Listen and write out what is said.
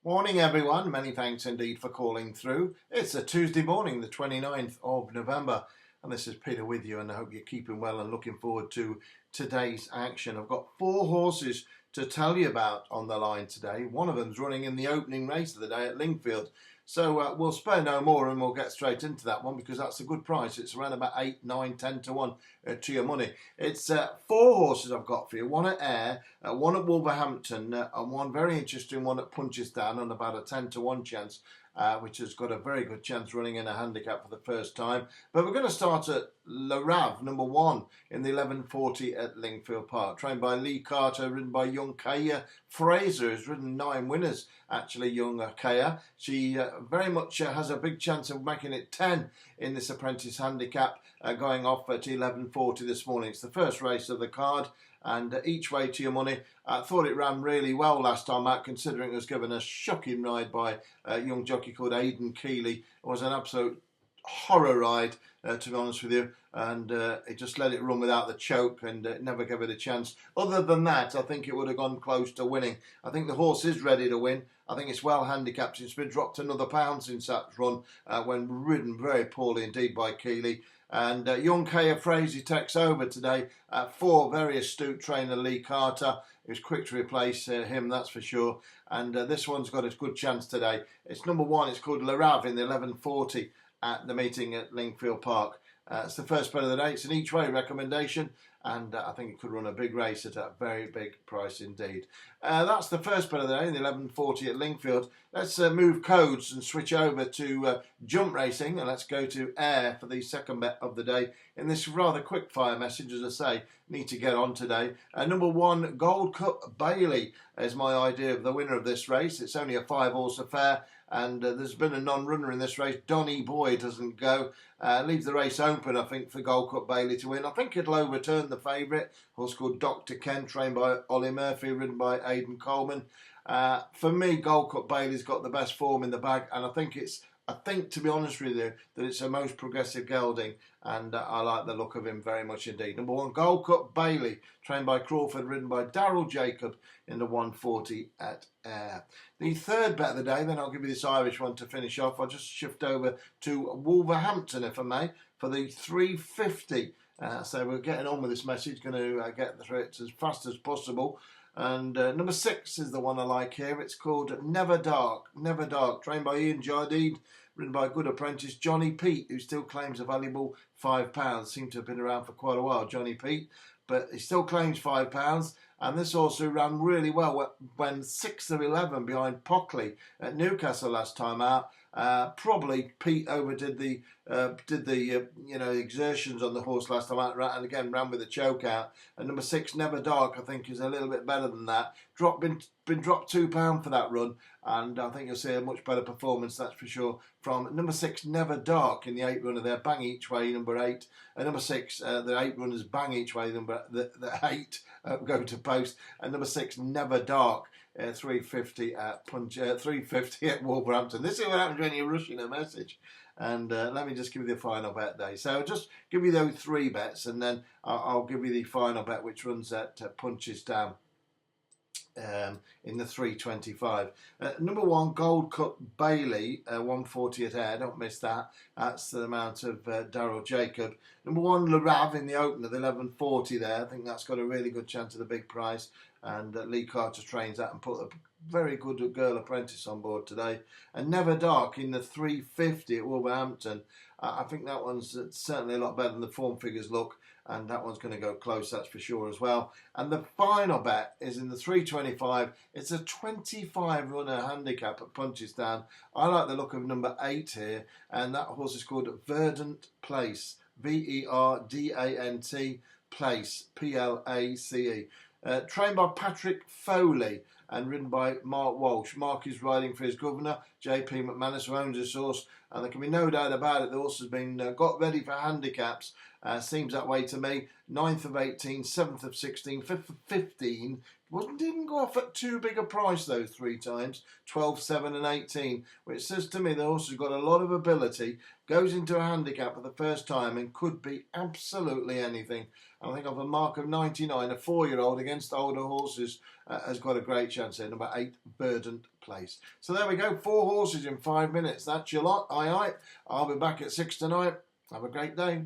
Morning everyone, many thanks indeed for calling through. It's a Tuesday morning, the 29th of November, and this is Peter with you, and I hope you're keeping well and looking forward to today's action. I've got 4 horses to tell you about on the line today. One of them's running in the opening race of the day at Lingfield. So we'll spare no more and we'll get straight into that one because that's a good price. It's around about 8, 9, 10 to 1 to your money. It's 4 horses I've got for you. One at Ayr, one at Wolverhampton, and one very interesting one at Punches Down on about a 10 to 1 chance, which has got a very good chance running in a handicap for the first time. But we're going to start at Le Rav, number 1 in the 1140 at Lingfield Park. Trained by Lee Carter, ridden by young Kaya Fraser, who's ridden 9 winners, actually, young Kaya. She very much has a big chance of making it 10 in this apprentice handicap, going off at 1140 this morning. It's the first race of the card. And each way to your money. I thought it ran really well last time out, considering it was given a shocking ride by a young jockey called Aidan Keeley. It was an absolute horror ride, to be honest with you, and it just let it run without the choke and never gave it a chance. Other than that, I think it would have gone close to winning. I think the horse is ready to win. I think it's well handicapped. It's been dropped another pound since that run, when ridden very poorly indeed by Keeley. And young Kaya Fraser takes over today for very astute trainer Lee Carter. It was quick to replace him, that's for sure. And this one's got a good chance today. It's number 1. It's called Le Rav in the 1140 at the meeting at Lingfield Park. It's the first bet of the day. It's an each way recommendation, and I think it could run a big race at a very big price indeed. That's the first bet of the day in the 1140 at Lingfield. Let's move codes and switch over to jump racing, and let's go to Ayr for the second bet of the day in this rather quick fire message. As I say, need to get on today. Number 1, Gold Cup Baile is my idea of the winner of this race. It's only a 5-horse affair, and there's been a non-runner in this race. Donny Boy doesn't go. Leaves the race open, I think, for Gold Cup Baile to win. I think it'll overturn the favourite, horse called Dr. Ken, trained by Ollie Murphy, ridden by Aidan Coleman. For me, Gold Cup Baile's got the best form in the bag, and I think, to be honest with you, that it's a most progressive gelding, and I like the look of him very much indeed. Number 1, Gold Cup Baile, trained by Crawford, ridden by Daryl Jacob in the 140 at Ayr. The third bet of the day, then I'll give you this Irish one to finish off. I'll just shift over to Wolverhampton, if I may, for the 350. So we're getting on with this message, going to get through it as fast as possible. And number 6 is the one I like here. It's called Never Dark. Never Dark, trained by Ian Jardine, ridden by good apprentice Johnny Pete, who still claims a valuable £5. Seemed to have been around for quite a while, Johnny Pete, but he still claims £5. And this also ran really well when 6 of 11 behind Pockley at Newcastle last time out. Probably Pete overdid the exertions on the horse last time out, and again ran with a choke out. And number 6, Never Dark, I think is a little bit better than that. Been dropped £2 for that run, and I think you'll see a much better performance, that's for sure, from number 6, Never Dark in the 8 runner there. Bang each way, number 8. Number 6, the 8 runners bang each way, the 8 go to post, and number 6, Never Dark. 350 at 350 at Wolverhampton. This is what happens when you're rushing a message. And let me just give you the final bet day. So I'll just give you those 3 bets, and then I'll give you the final bet, which runs at Punches Down in the 325. Number 1, Gold Cup Baile, 140 at Ayr. Don't miss that. That's the amount of Daryl Jacob. Number 1, Le Rav in the opener, the 1140 there. I think that's got a really good chance of the big price. And Lee Carter trains that and put a very good girl apprentice on board today. And Never Dark in the 350 at Wolverhampton. I think that one's certainly a lot better than the form figures look, and that one's going to go close, that's for sure as well. And the final bet is in the 325. It's a 25 runner handicap at Punches Down. I like the look of number 8 here, and that horse is called Verdant Place, Verdant Place, Place. Trained by Patrick Foley and ridden by Mark Walsh. Mark is riding for his governor, J.P. McManus, who owns this horse, and there can be no doubt about it. The horse has been got ready for handicaps. Seems that way to me. 9th of 18, 7th of 16, 5th of 15. Didn't go off at too big a price those 3 times. 12, 7 and 18. Which says to me the horse has got a lot of ability. Goes into a handicap for the first time and could be absolutely anything. I think of a mark of 99, a 4-year-old against older horses has got a great chance here. Number 8, Verdant place. So there we go, 4 horses in 5 minutes. That's your lot. Aye, aye. I'll be back at 6 tonight. Have a great day.